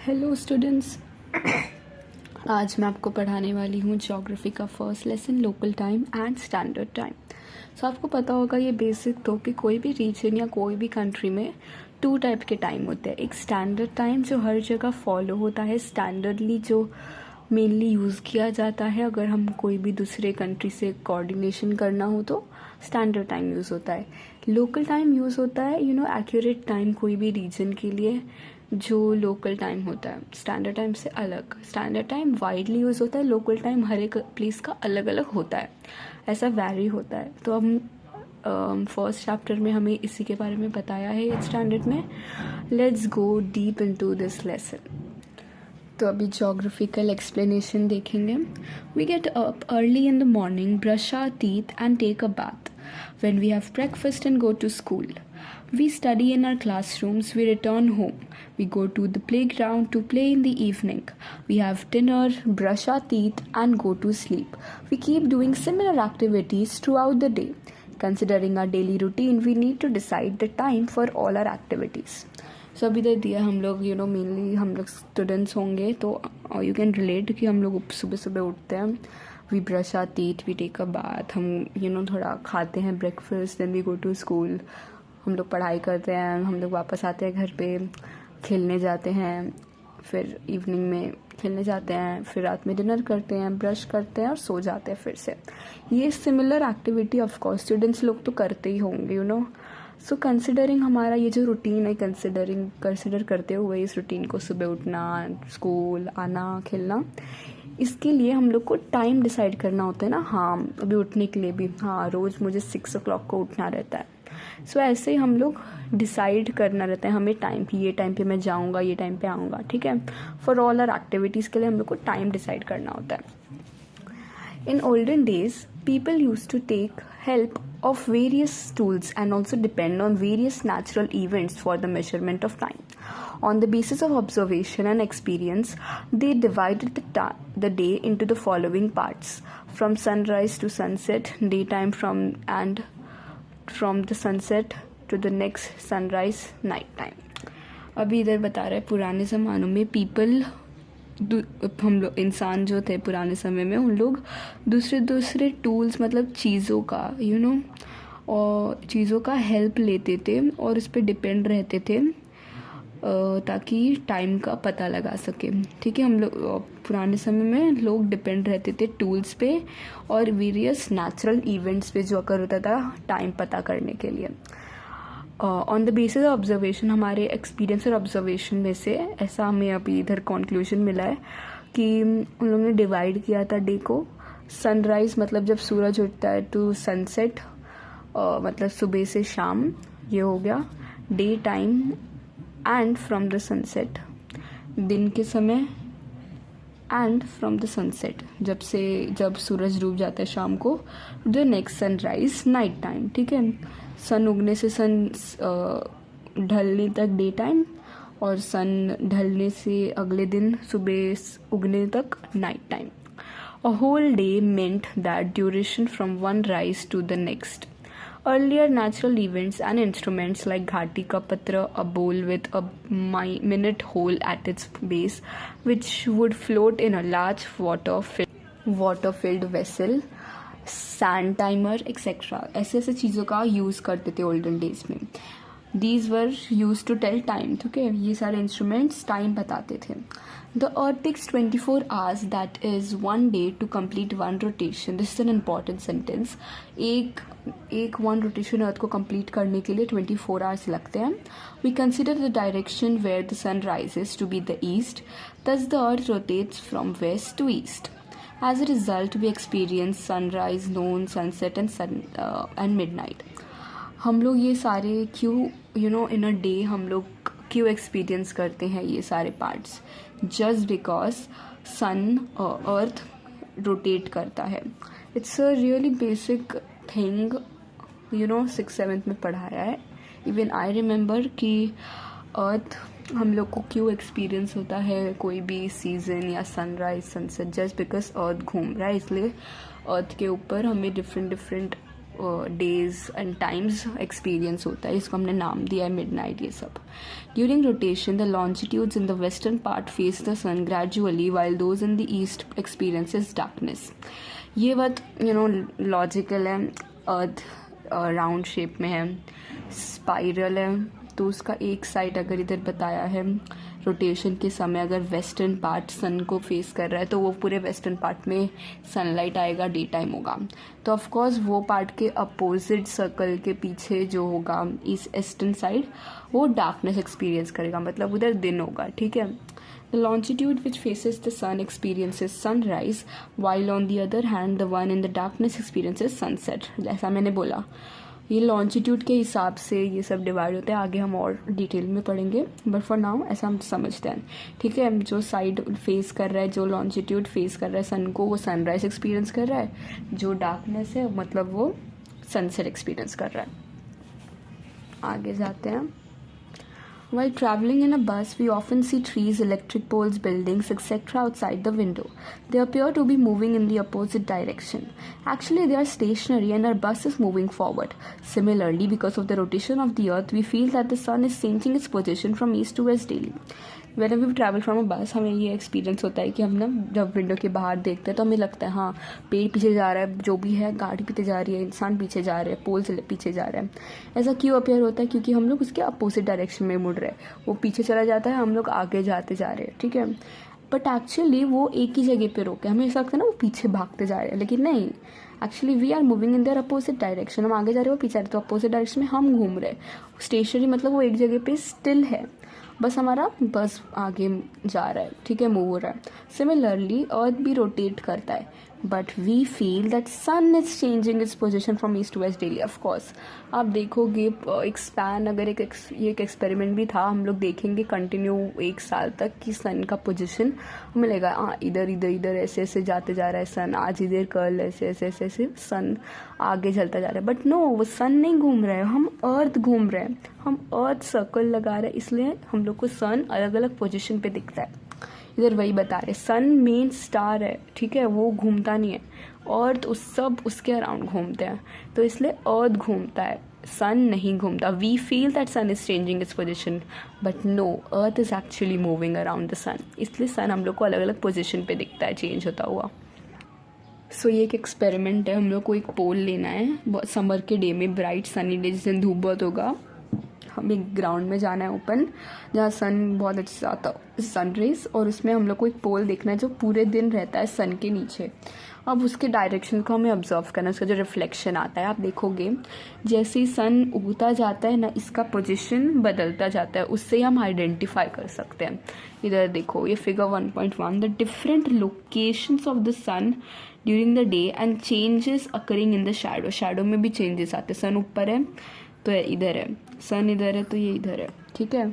Hello students. आज मैं आपको पढ़ाने वाली हूँ ज्योग्राफी का first lesson, local time and standard time. So आपको पता होगा ये बेसिक तो कि कोई भी रीजन या कोई भी कंट्री में टू टाइप के टाइम होते हैं। एक स्टैंडर्ड टाइम जो हर जगह फॉलो होता है, स्टैंडर्डली जो मेनली यूज़ किया जाता है अगर हम कोई भी दूसरे कंट्री से कोऑर्डिनेशन करना हो तो स्टैंडर्ड टाइम यूज़ होता है। लोकल टाइम यूज़ होता है एक्यूरेट टाइम कोई भी रीजन के लिए जो लोकल टाइम होता है स्टैंडर्ड टाइम से अलग। स्टैंडर्ड टाइम वाइडली यूज़ होता है, लोकल टाइम हर एक प्लेस का अलग अलग होता है, ऐसा वैरी होता है। तो हम फर्स्ट चैप्टर में हमें इसी के बारे में बताया है स्टैंडर्ड में। Let's go deep into this lesson. तो अभी जोग्राफिकल एक्सप्लेनेशन देखेंगे। We get up early in the morning, brush our teeth and take a bath. When we have breakfast and go to school. We study in our classrooms, we return home. We go to the playground to play in the evening. We have dinner, brush our teeth and go to sleep. We keep doing similar activities throughout the day. Considering our daily routine, we need to decide the time for all our activities. सो अभी दे दिया हम लोग mainly हम लोग students होंगे तो you can relate कि हम लोग सुबह सुबह उठते हैं, we brush our teeth, we take a bath, हम थोड़ा खाते हैं breakfast, then we go to school, हम लोग पढ़ाई करते हैं, हम लोग वापस आते हैं घर पे, खेलने जाते हैं, फिर इवनिंग में खेलने जाते हैं, फिर रात में डिनर करते हैं, ब्रश करते हैं और सो जाते हैं फिर से। ये similar activity of course students लोग तो करते ही होंगे सो कंसिडरिंग हमारा ये जो रूटीन है, कंसिडर करते हुए इस रूटीन को, सुबह उठना, स्कूल आना, खेलना, इसके लिए हम लोग को टाइम डिसाइड करना होता है ना। हाँ, अभी उठने के लिए भी रोज़ मुझे 6 o'clock को उठना रहता है। सो ऐसे ही हम लोग डिसाइड करना रहता है हमें टाइम कि ये टाइम पे मैं जाऊँगा, ये टाइम पे आऊँगा, ठीक है। फॉर ऑल आर एक्टिविटीज़ के लिए हम लोग को टाइम डिसाइड करना होता है। In olden days, people used to take help of various tools and also depend on various natural events for the measurement of time. On the basis of observation and experience, they divided the day into the following parts: from sunrise to sunset, daytime from the sunset to the next sunrise, night time. अभी इधर बता रहा है पुराने ज़मानों में हम लोग इंसान जो थे पुराने समय में, उन लोग दूसरे टूल्स मतलब चीज़ों का और चीज़ों का हेल्प लेते थे और इस पे डिपेंड रहते थे ताकि टाइम का पता लगा सके, ठीक है। हम लोग पुराने समय में लोग डिपेंड रहते थे टूल्स पे और वेरियस नेचुरल इवेंट्स पे जो अकर होता था टाइम पता करने के लिए। On the basis of observation, हमारे एक्सपीरियंस और ऑब्जर्वेशन में से ऐसा हमें अभी इधर कंक्लूजन मिला है कि उन लोगों ने डिवाइड किया था डे को। सनराइज मतलब जब सूरज उठता है, टू सनसेट मतलब सुबह से शाम, ये हो गया day time, and from the sunset दिन के समय, एंड फ्रॉम द सनसेट जब सूरज डूब जाता है शाम को, the next sunrise night time, ठीक है। सन उगने से सन ढलने तक डे टाइम और सन ढलने से अगले दिन सुबह उगने तक night time. A whole day meant that duration from one rise to the next. Earlier natural events and instruments like Ghati ka patra, a bowl with a minute hole at its base, which would float in a large water-filled vessel, sand timer etcetera, ऐसे ऐसे चीज़ों का use करते थे olden days में। These were use to tell time, ठीक है। ये सारे इंस्ट्रूमेंट्स टाइम बताते थे। The earth takes 24 hours, that is 1 day to complete 1 rotation. This is an important sentence. एक 1 rotation अर्थ को कंप्लीट करने के लिए 24 hours लगते हैं। We consider the direction where the sun rises to be the east, thus the earth rotates from west to east. As a result, we experience sunrise, noon, sunset and midnight. हम लोग ये सारे क्यों इन a day हम लोग क्यों experience करते हैं ये सारे parts? Just because sun earth rotate करता है। It's a really basic thing 6th-7th में पढ़ाया है। इवन आई रिमेम्बर कि अर्थ हम लोग को क्यों एक्सपीरियंस होता है कोई भी सीज़न या सनराइज सनसेट, जस्ट बिकॉज अर्थ घूम रहा है, इसलिए अर्थ के ऊपर हमें different days and times experience होता है, इसको हमने नाम दिया है मिडनाइट ये सब. During rotation the longitudes in the western part face the sun gradually while those in the east experiences darkness. ये बात लॉजिकल है. अर्थ राउंड शेप में है, स्पाइरल है, तो उसका एक साइड अगर इधर बताया है रोटेशन के समय अगर वेस्टर्न पार्ट सन को फेस कर रहा है तो वो पूरे वेस्टर्न पार्ट में सनलाइट आएगा, डे टाइम होगा. तो ऑफ कोर्स वो पार्ट के अपोजिट सर्कल के पीछे जो होगा ईस्टर्न साइड वो डार्कनेस एक्सपीरियंस करेगा, मतलब उधर दिन होगा. ठीक है. The longitude which faces the sun experiences sunrise, while on the other hand the one in the darkness experiences sunset. जैसा मैंने बोला ये लॉन्जिट्यूड के हिसाब से ये सब डिवाइड होते हैं, आगे हम और डिटेल में पढ़ेंगे, बट फॉर नाउ ऐसा हम समझते हैं. ठीक है. जो साइड फेस कर रहा है, जो लॉन्जिट्यूड फेस कर रहा है सन को, वो सनराइज एक्सपीरियंस कर रहा है. जो डार्कनेस है मतलब वो सनसेट एक्सपीरियंस कर रहा है. आगे जाते हैं. While traveling in a bus, we often see trees, electric poles, buildings, etc. outside the window. They appear to be moving in the opposite direction. Actually, they are stationary and our bus is moving forward. Similarly, because of the rotation of the earth, we feel that the sun is changing its position from east to west daily. Whenever we travel from a bus, हमें ये experience होता है कि हम ना जब window के बाहर देखते हैं तो हमें लगता है हाँ पेड़ पीछे जा रहा है, जो भी है गाड़ी पीछे जा रही है, इंसान पीछे जा रहे हैं, पोल से पीछे जा रहा है. ऐसा क्यों अपेयर होता है? क्योंकि हम लोग उसके अपोजिट डायरेक्शन में मुड़ रहे हैं. वो पीछे चला जाता है, हम लोग आगे जाते जा रहे हैं. ठीक है. बट एक्चुअली वो एक ही जगह पे रोके, हमें ऐसा लगता है ना वो पीछे भागते जा रहे हैं, लेकिन नहीं. Actually we are moving in their opposite direction. हम आगे जा रहे हैं, वो पीछे आ रहे, तो अपोजिट डायरेक्शन में हम घूम रहे हैं. स्टेशनरी मतलब वो एक जगह पे स्टिल है, बस हमारा बस आगे जा रहा है. ठीक है. मूव हो रहा है. सिमिलरली अर्थ भी रोटेट करता है, but we feel that sun is changing its position from east to west daily. Of course आप देखोगे एक स्पैन, अगर ये एक एक्सपेरिमेंट भी था, हम लोग देखेंगे कंटिन्यू 1 साल तक कि सन का पोजीशन हमें लगेगा हाँ इधर इधर इधर ऐसे ऐसे जाते जा रहा है सन, आज इधर कल ऐसे ऐसे ऐसे ऐसे सन आगे चलता जा रहा है. बट नो, वो सन नहीं घूम रहा है, हम अर्थ घूम रहे हैं. हम अर्थ सर्कल लगा रहे हैं, इसलिए हम लोग को सन अलग अलग पोजिशन पे दिखता है. इधर वही बता रहे, सन मेन स्टार है. ठीक है. वो घूमता नहीं है, अर्थ उस सब उसके अराउंड घूमते हैं, तो इसलिए अर्थ घूमता है, सन नहीं घूमता. We feel that sun is changing its position, but no, earth is actually moving around the sun. इसलिए सन हम लोग को अलग अलग पोजिशन पे दिखता है चेंज होता हुआ. सो ये एक एक्सपेरिमेंट है. हम लोग को एक पोल लेना है समर के डे में, ब्राइट सनी डे, जिस दिन धूप बहुत होगा. हमें ग्राउंड में जाना है ओपन, जहाँ सन बहुत अच्छे से आता है, सन रेज, और उसमें हम लोग को एक पोल देखना है जो पूरे दिन रहता है सन के नीचे. अब उसके डायरेक्शन को हमें ऑब्जर्व करना है, उसका जो रिफ्लेक्शन आता है. आप देखोगे जैसे ही सन उगता जाता है ना, इसका पोजीशन बदलता जाता है, उससे हम आइडेंटिफाई कर सकते हैं. इधर देखो ये figure 1.1, the different locations of the sun during the day and changes occurring in the shadow. Shadow में भी चेंजेस आते हैं. सन ऊपर है तो इधर है, सन इधर है तो ये इधर है. ठीक है.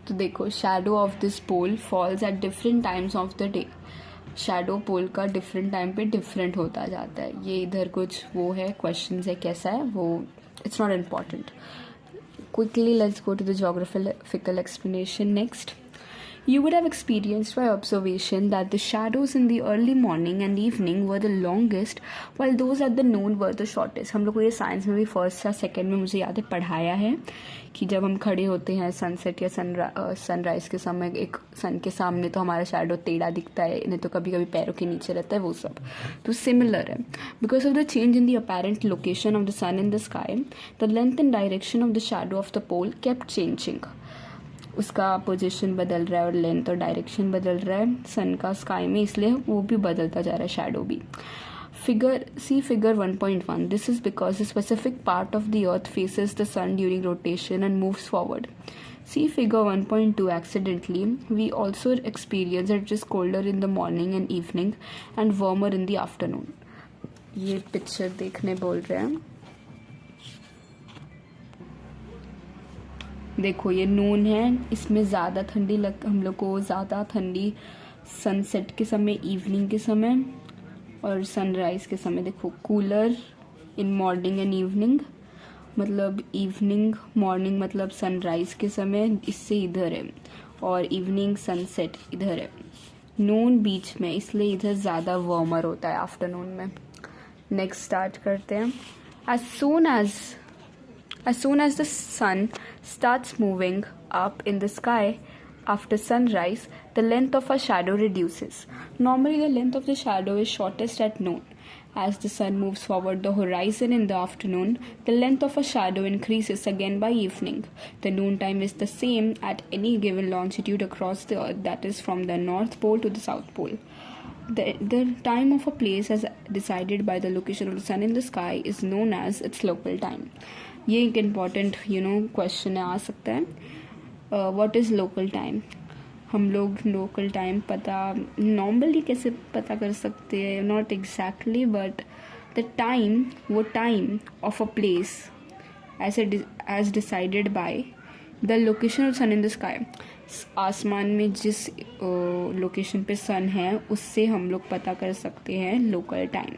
तो देखो shadow of this pole falls at different times of the day. Shadow pole का डिफरेंट टाइम पे डिफरेंट होता जाता है. ये इधर कुछ वो है, क्वेश्चन है कैसा है वो, it's not important. Quickly let's go to the geographical explanation. Next, you would have experienced by observation that the shadows in the early morning and evening were the longest while those at the noon were the shortest. हम लोग को ये science में भी first या second में मुझे याद है पढ़ाया है कि जब हम खड़े होते हैं सनसेट या सनराइज के समय एक सन के सामने, तो हमारा शैडो टेढ़ा दिखता है, नहीं तो कभी कभी पैरों के नीचे रहता है, वो सब तो सिमिलर है. Because of the change in the apparent location of the sun in the sky, the length and direction of the shadow of the pole kept changing. उसका पोजीशन बदल रहा है और लेंथ और डायरेक्शन बदल रहा है सन का स्काई में, इसलिए वो भी बदलता जा रहा है शैडो भी. Figure 1.1. This is because a specific part of the earth faces the sun during rotation and moves forward. See figure 1.2. Accidentally, we also experience that it is colder in the morning and evening and warmer in the afternoon. ये picture देखने बोल रहे हैं. देखो ये नून है, इसमें ज़्यादा ठंडी हम लोग को ज़्यादा ठंडी सनसेट के समय, इवनिंग के समय, और सनराइज़ के समय. देखो cooler in morning and evening, मतलब इवनिंग मॉर्निंग मतलब सनराइज़ के समय, इससे इधर है, और इवनिंग सनसेट इधर है. नून बीच में, इसलिए इधर ज़्यादा वार्मर होता है आफ्टरनून में. नेक्स्ट स्टार्ट करते हैं. As soon as the sun starts moving up in the sky after sunrise, the length of a shadow reduces. Normally, the length of the shadow is shortest at noon. As the sun moves forward the horizon in the afternoon, the length of a shadow increases again by evening. The noon time is the same at any given longitude across the earth, that is, from the North Pole to the South Pole. The time of a place as decided by the location of the sun in the sky is known as its local time. ये एक important question आ सकता है. What is local time? हम लोग local time पता normally कैसे पता कर सकते हैं? Not exactly, but the time, वो time of a place as decided by the location of sun in the sky. आसमान में जिस लोकेशन पे सन है उससे हम लोग पता कर सकते हैं local time.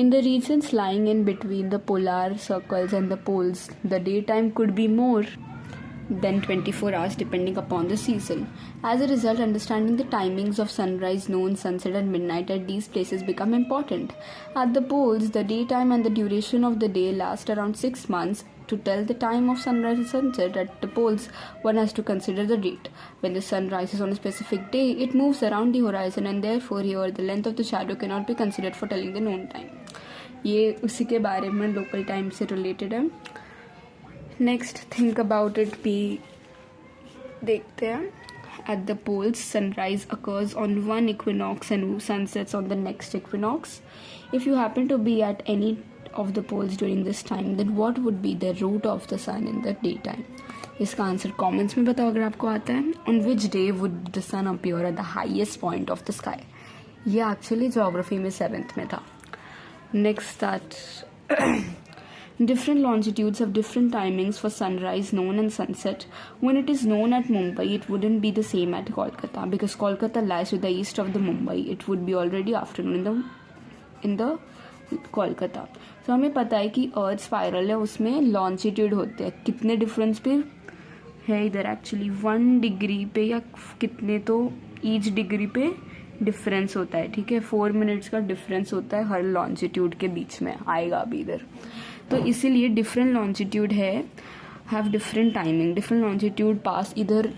In the regions lying in between the polar circles and the poles, the daytime could be more than 24 hours depending upon the season. As a result, understanding the timings of sunrise, noon, sunset and midnight at these places become important. At the poles, the daytime and the duration of the day last around 6 months. To tell the time of sunrise and sunset at the poles, one has to consider the date. When the sun rises on a specific day, it moves around the horizon and therefore here the length of the shadow cannot be considered for telling the noon time. ये उसी के बारे में local time से related है. Next think about it भी देखते हैं. At the poles, sunrise occurs on one equinox and sunsets on the next equinox. If you happen to be at any of the poles during this time, then what would be the route of the sun in the daytime? इसका answer comments में बताओ अगर आपको आता है. On which day would the sun appear at the highest point of the sky? ये actually geography में 7th में था. Next that different longitudes have different timings for sunrise, noon and sunset. When it is noon at Mumbai, it wouldn't be the same at Kolkata because Kolkata lies to the east of the Mumbai. It would be already afternoon in the Kolkata. तो हमें पता है कि अर्थ spiral है, उसमें longitude होते हैं. कितने डिफरेंस पे है इधर एक्चुअली 1 डिग्री पे या कितने, तो ईच डिग्री पे डिफरेंस होता है. ठीक है, 4 मिनट्स का डिफरेंस होता है हर लॉन्जिट्यूड के बीच में, आएगा अभी इधर. तो इसीलिए डिफरेंट लॉन्जिट्यूड है, have different timing. Different longitude पास इधर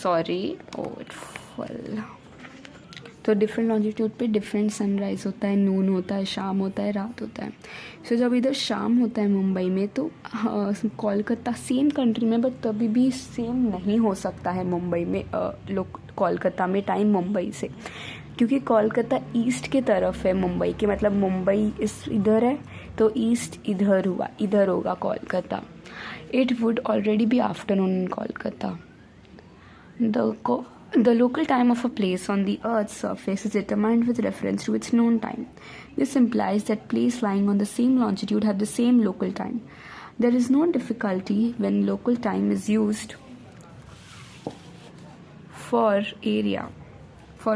सॉरी तो डिफरेंट लॉन्जिट्यूड पे डिफरेंट सनराइज होता है, नून होता है, शाम होता है, रात होता है. सो जब इधर शाम होता है मुंबई में तो कोलकाता सेम कंट्री में, बट तभी भी सेम नहीं हो सकता है मुंबई में कोलकाता में टाइम मुंबई से, क्योंकि कोलकाता ईस्ट के तरफ है मुंबई के. मतलब मुंबई इधर है तो ईस्ट इधर हुआ, इधर होगा Kolkata. It would already be afternoon in Kolkata. The local time of a place on the Earth's surface is determined with reference to its known time. This implies that places lying on the same longitude have the same local time. There is no difficulty when local time is used for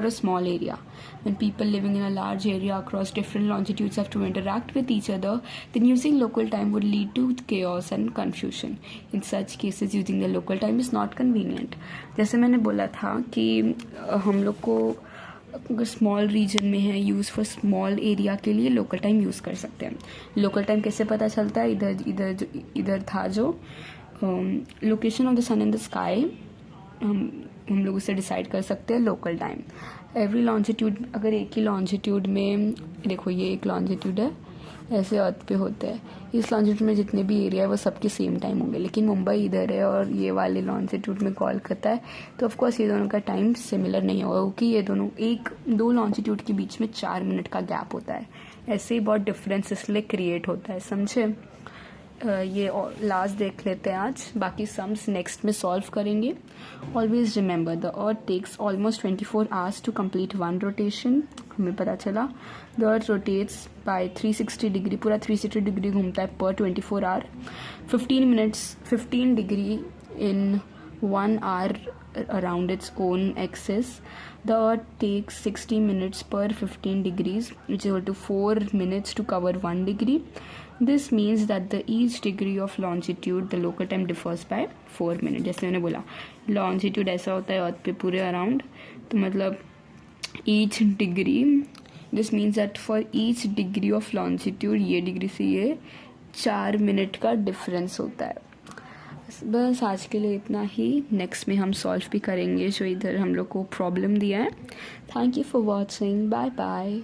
a small area. When people living in a large area across different longitudes have to interact with each other, then using local time would lead to chaos and confusion. In such cases, using the local time is not convenient. जैसे मैंने बोला था कि हम लोग को अगर small reason में है, यूज़ फॉर स्मॉल एरिया के लिए लोकल टाइम यूज़ कर सकते हैं. लोकल टाइम कैसे पता चलता है? इधर था जो location of the sun in the sky, हम लोग उसे डिसाइड कर सकते हैं लोकल टाइम. एवरी लॉन्जिट्यूड, अगर एक ही लॉन्जिट्यूड में देखो, ये एक लॉन्जिट्यूड है, ऐसे अर्थ पे होते हैं. इस लॉन्जिट्यूड में जितने भी एरिया है वो सबके सेम टाइम होंगे, लेकिन मुंबई इधर है और ये वाले लॉन्जिट्यूड में कोलकाता है, तो ऑफकोर्स ये दोनों का टाइम सिमिलर नहीं होगा, क्योंकि ये दोनों 1-2 लॉन्जिट्यूड के बीच में 4 मिनट का गैप होता है. ऐसे ही बहुत डिफरेंस इसलिए क्रिएट होता है, समझे. ये लास्ट देख लेते हैं आज, बाकी सम्स नेक्स्ट में सॉल्व करेंगे. Always remember the earth takes almost 24 hours to complete 1 rotation. हमें पता चला the earth rotates by 360 degree, पूरा 360 डिग्री घूमता है पर 24 hour. 15 degree in 1 hour around its own axis. The earth takes 60 minutes per 15 degrees, which is equal to 4 minutes to cover 1 degree. This means that the each degree of longitude, the local time differs by 4 minutes. जैसे मैंने बोला, longitude ऐसा होता है अर्थ पे पूरे around, तो मतलब each degree this means that for each degree of longitude ये डिग्री से ये 4 मिनट का डिफरेंस होता है। बस आज के लिए इतना ही। नेक्स्ट में हम सॉल्व भी करेंगे जो इधर हम लोग को प्रॉब्लम दिया है। Thank you for watching. Bye bye.